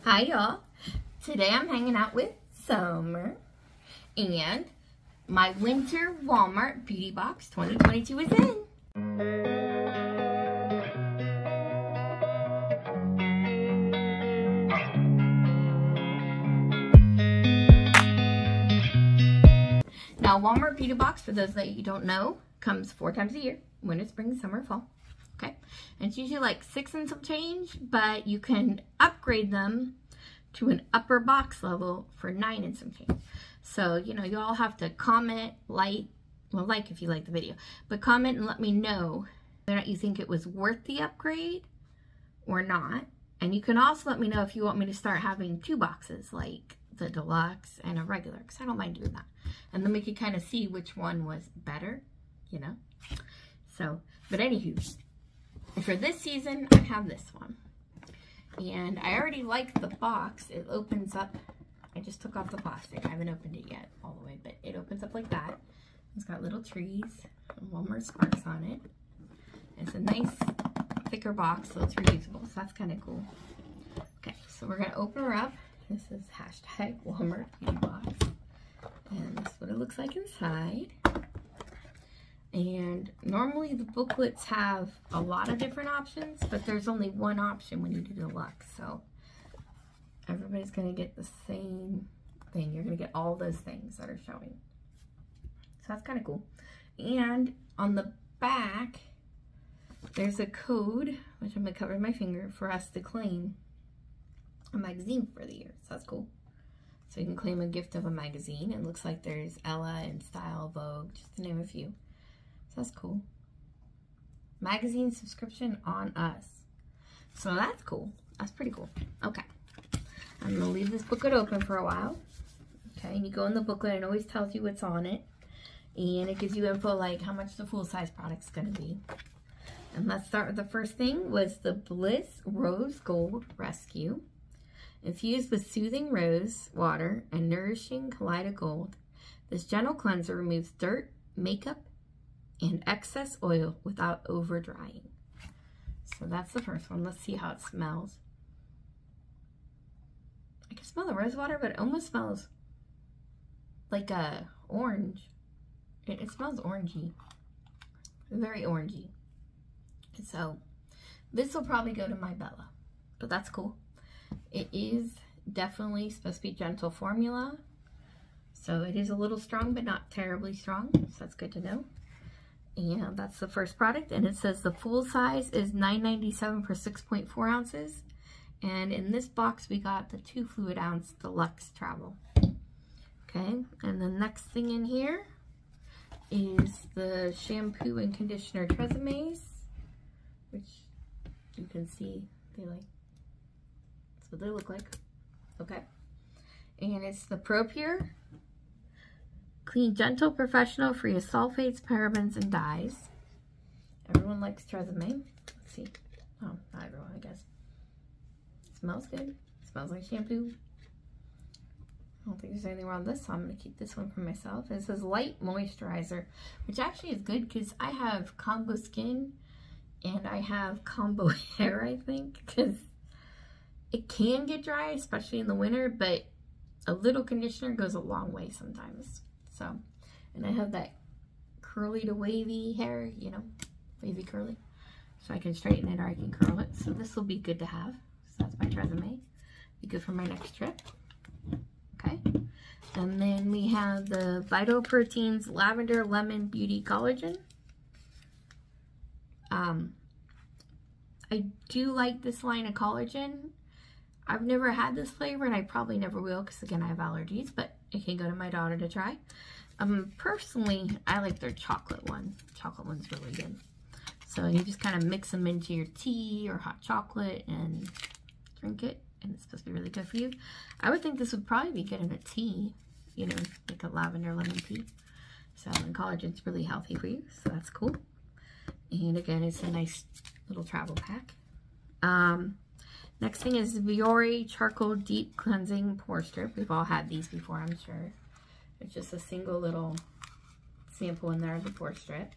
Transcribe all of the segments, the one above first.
Hi y'all. Today I'm hanging out with Summer and my winter Walmart beauty box 2022 is in. Now Walmart beauty box, for those that you don't know, comes 4 times a year: winter, spring, summer, fall. Okay, and it's usually like 6 and some change, but you can upgrade them to an upper box level for 9 and some change. So, you know, you all have to comment, like if you like the video, but comment and let me know whether or not you think it was worth the upgrade or not. And you can also let me know if you want me to start having 2 boxes, like the deluxe and a regular, because I don't mind doing that. And then we can kind of see which one was better, you know. So, but anywho, for this season, I have this one. And I already like the box. It opens up. I just took off the plastic. I haven't opened it yet all the way, but it opens up like that. It's got little trees and Walmart sparks on it. It's a nice thicker box, so it's reusable. So that's kind of cool. Okay, so we're gonna open her up. This is hashtag Walmart beauty box. And this is what it looks like inside. And normally the booklets have a lot of different options, but there's only one option when you do deluxe. So everybody's going to get the same thing. You're going to get all those things that are showing. So that's kind of cool. And on the back, there's a code, which I'm going to cover my finger, for us to claim a magazine for the year. So that's cool. So you can claim a gift of a magazine. It looks like there's Ella and Style, Vogue, just to name a few. So that's cool. Magazine subscription on us. So that's cool. That's pretty cool. Okay. I'm going to leave this booklet open for a while. Okay. And you go in the booklet and it always tells you what's on it. And it gives you info like how much the full-size product's going to be. And let's start with the first thing, was the Bliss Rose Gold Rescue. Infused with soothing rose water and nourishing Kaleido Gold, this gentle cleanser removes dirt, makeup, and excess oil without over drying. So that's the first one. Let's see how it smells. I can smell the rose water, but it almost smells like a orange. It smells orangey. Very orangey. So this will probably go to my Bella, but that's cool. It is definitely supposed to be gentle formula. So it is a little strong, but not terribly strong. So that's good to know. And that's the first product, and it says the full size is $9.97 for 6.4 ounces. And in this box, we got the 2 fluid ounce deluxe travel. Okay, and the next thing in here is the shampoo and conditioner Tresemmés, which you can see that's what they look like. Okay, and it's the ProPure Clean, Gentle, Professional, free of sulfates, parabens, and dyes. Everyone likes Tresemmé. Let's see. Oh, not everyone, I guess. It smells good. It smells like shampoo. I don't think there's anything wrong with this, so I'm going to keep this one for myself. It says Light Moisturizer, which actually is good because I have combo skin and I have combo hair, I think, because it can get dry, especially in the winter, but a little conditioner goes a long way sometimes. So, and I have that curly to wavy hair, you know, wavy curly. So I can straighten it or I can curl it. So this will be good to have. So that's my Tresemmé. Be good for my next trip. Okay. And then we have the Vital Proteins Lavender Lemon Beauty Collagen. I do like this line of collagen. I've never had this flavor and I probably never will because again I have allergies, but it can go to my daughter to try. Personally, I like their chocolate one. Chocolate one's really good. So you just kind of mix them into your tea or hot chocolate and drink it, and it's supposed to be really good for you. I would think this would probably be good in a tea, you know, like a lavender lemon tea. So, and collagen's really healthy for you, so that's cool. And again, it's a nice little travel pack. Next thing is Vuori Charcoal Deep Cleansing Pore Strip. We've all had these before, I'm sure. It's just a single little sample in there of the pore strip.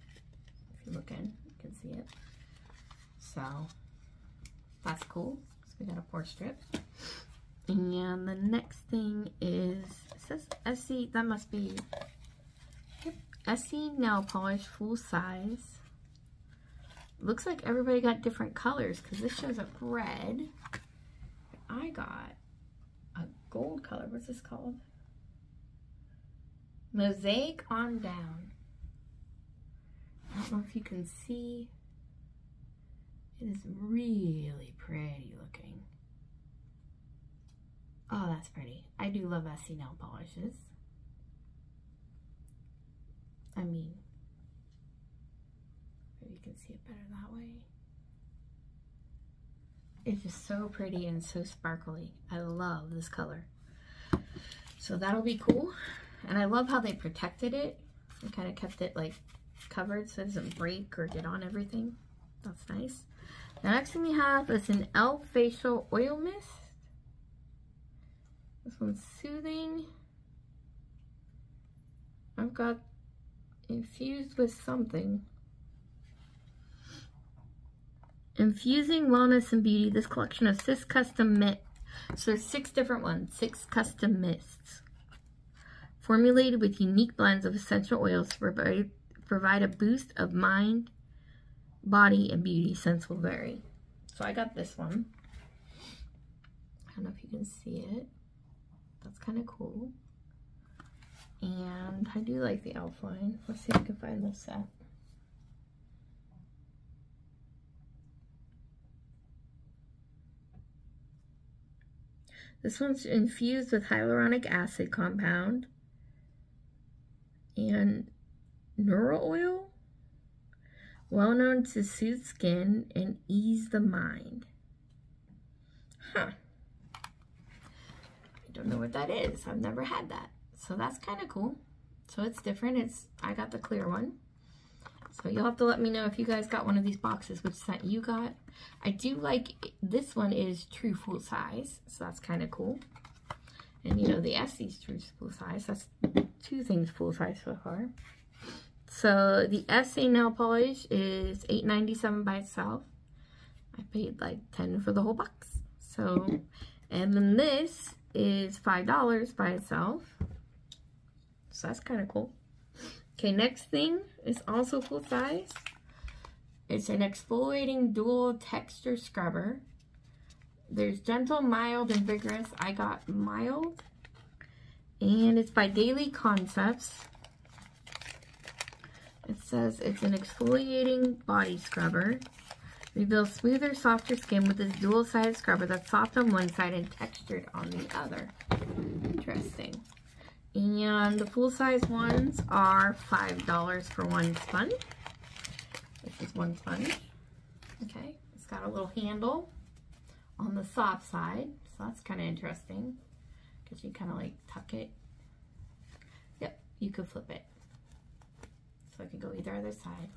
If you look in, you can see it. So that's cool. So we got a pore strip. And the next thing is, it says Essie, that must be Essie nail polish full size. Looks like everybody got different colors because this shows up red. I got a gold color. What's this called? Mosaic on Down. I don't know if you can see. It is really pretty looking. Oh, that's pretty. I do love Essie nail polishes. I mean, maybe you can see it better that way. It's just so pretty and so sparkly. I love this color. So that'll be cool. And I love how they protected it. They kind of kept it like covered so it doesn't break or get on everything. That's nice. The next thing we have is an e.l.f. facial oil mist. This one's soothing. I've got infused with something. Infusing wellness and beauty. This collection of 6 custom mists. So there's 6 different ones. 6 custom mists. Formulated with unique blends of essential oils to provide a boost of mind, body, and beauty. Scents will vary. So I got this one. I don't know if you can see it. That's kind of cool. And I do like the e.l.f. line. Let's see if I can find this set. This one's infused with hyaluronic acid compound and neural oil, well known to soothe skin and ease the mind. Huh. I don't know what that is. I've never had that. So that's kind of cool. So it's different. I got the clear one. So you'll have to let me know if you guys got one of these boxes, which scent you got. I do like, this one is true full size. So that's kind of cool. And you know, the Essie's true full size. That's 2 things full size so far. So the Essie nail polish is $8.97 by itself. I paid like $10 for the whole box. So, and then this is $5 by itself. So that's kind of cool. Okay, next thing is also full size. It's an exfoliating dual texture scrubber. There's gentle, mild, and vigorous. I got mild. And it's by Daily Concepts. It says it's an exfoliating body scrubber. Reveals smoother, softer skin with this dual-sided scrubber that's soft on one side and textured on the other. Interesting. And the full-size ones are $5 for one sponge. This is one sponge. Okay, it's got a little handle on the soft side, so that's kind of interesting because you kind of like tuck it. Yep, you could flip it. So it could go either other side.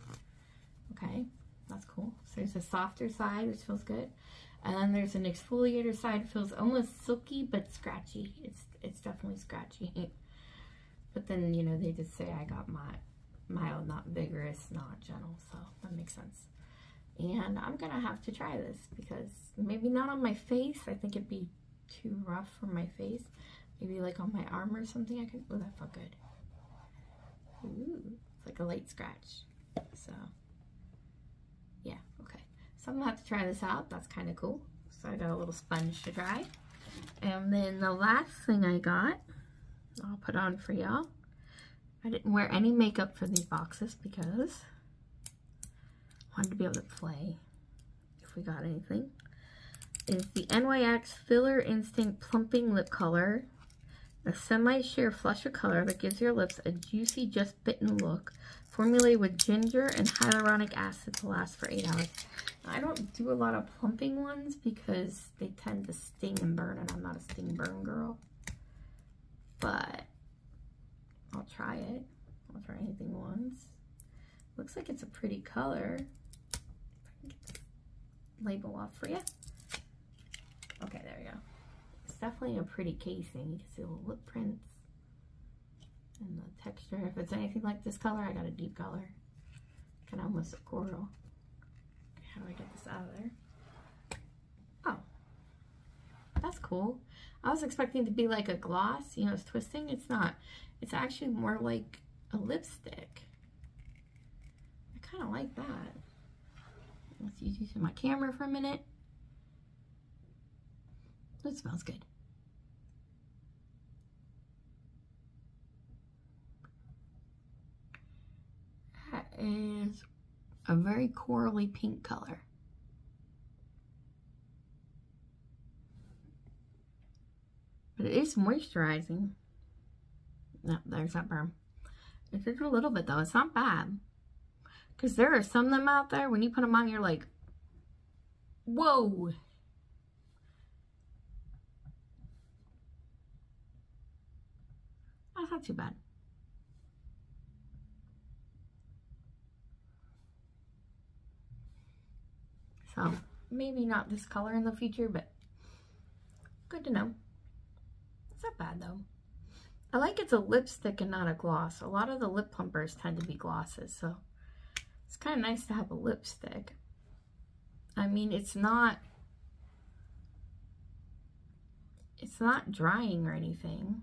Okay, that's cool. So there's a softer side, which feels good. And then there's an exfoliator side, it feels almost silky but scratchy. It's definitely scratchy. But then, you know, they did say I got mild, not vigorous, not gentle, so that makes sense. And I'm gonna have to try this because maybe not on my face. I think it'd be too rough for my face. Maybe like on my arm or something. I could. Oh, that felt good. Ooh, it's like a light scratch. So yeah, okay. So I'm gonna have to try this out. That's kind of cool. So I got a little sponge to try. And then the last thing I got, I'll put on for y'all. I didn't wear any makeup for these boxes because I wanted to be able to play if we got anything. Is the NYX Filler Instinct Plumping Lip Color. A semi-sheer flush of color that gives your lips a juicy, just bitten look. Formulated with ginger and hyaluronic acid to last for 8 hours. Now, I don't do a lot of plumping ones because they tend to sting and burn, and I'm not a sting burn girl. But I'll try it. I'll try anything once. Looks like it's a pretty color. Get the label off for you. Okay, there we go. It's definitely a pretty casing. You can see the lip prints and the texture. If it's anything like this color, I got a deep color. Kind of almost a coral. Okay, how do I get this out of there? Oh. That's cool. I was expecting it to be like a gloss, you know, it's twisting. It's not. It's actually more like a lipstick. I kind of like that. Let's use my camera for a minute. That smells good. That is a very corally pink color. But it is moisturizing. No, there's that burn. It's just a little bit though. It's not bad. Because there are some of them out there, when you put them on, you're like, whoa. That's not too bad. So, maybe not this color in the future, but good to know. It's not bad though. I like it's a lipstick and not a gloss. A lot of the lip plumpers tend to be glosses, so it's kind of nice to have a lipstick. I mean, it's not drying or anything.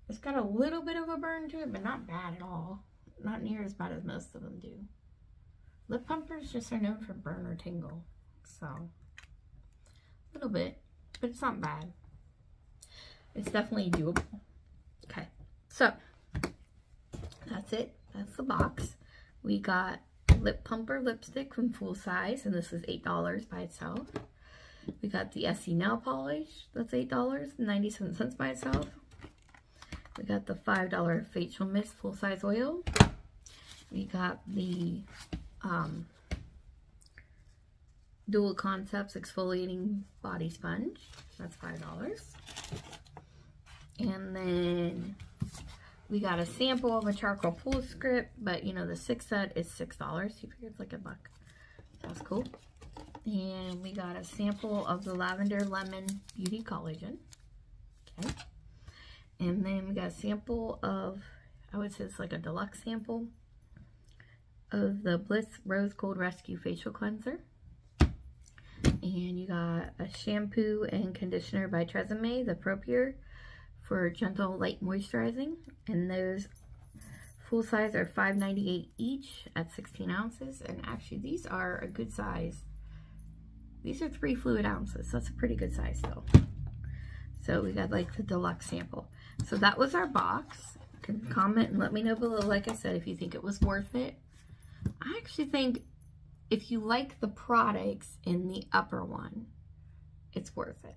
It's got a little bit of a burn to it, but not bad at all. Not near as bad as most of them do. Lip plumpers just are known for burn or tingle, so a little bit, but it's not bad. It's definitely doable. Okay, so that's it. That's the box. We got Lip Plumper lipstick from Full Size, and this is $8 by itself. We got the Essie nail polish. That's $8.97 by itself. We got the $5 facial mist full size oil. We got the Dual Concepts exfoliating body sponge. That's $5. And then we got a sample of a charcoal pool script, but you know, the 6 set is $6. You figure it's like $1. That's cool. And we got a sample of the Lavender Lemon Beauty Collagen. Okay. And then we got a sample of, I would say it's like a deluxe sample of the Bliss Rose Gold Rescue Facial Cleanser. And you got a shampoo and conditioner by Tresemme, the Pro Pure, for gentle light moisturizing. And those full size are $5.98 each at 16 ounces. And actually these are a good size. These are 3 fluid ounces. So that's a pretty good size though. So we got like the deluxe sample. So that was our box. You can comment and let me know below, like I said, if you think it was worth it. I actually think if you like the products in the upper one, it's worth it.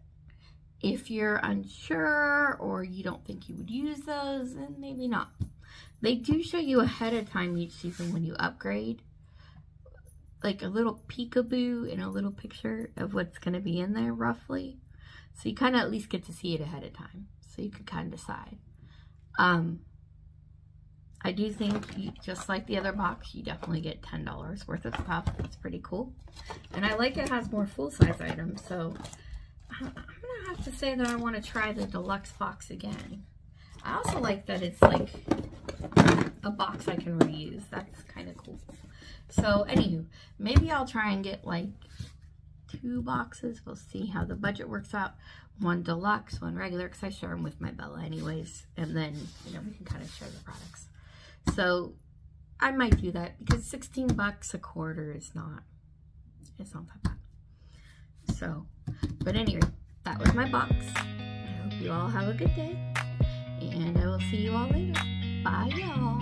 If you're unsure or you don't think you would use those, then maybe not. They do show you ahead of time each season when you upgrade, like a little peekaboo and a little picture of what's going to be in there roughly. So you kind of at least get to see it ahead of time. So you can kind of decide. I do think, just like the other box, you definitely get $10 worth of stuff. It's pretty cool. And I like it has more full-size items. So I'm going to have to say that I want to try the deluxe box again. I also like that it's like a box I can reuse. That's kind of cool. So anywho, maybe I'll try and get like 2 boxes. We'll see how the budget works out. 1 deluxe, 1 regular, because I share them with my Bella anyways. And then, you know, we can kind of share the products. So I might do that because 16 bucks a quarter is not, it's not that bad. So, but anyway, that was my box. I hope you all have a good day, and I will see you all later. Bye, y'all.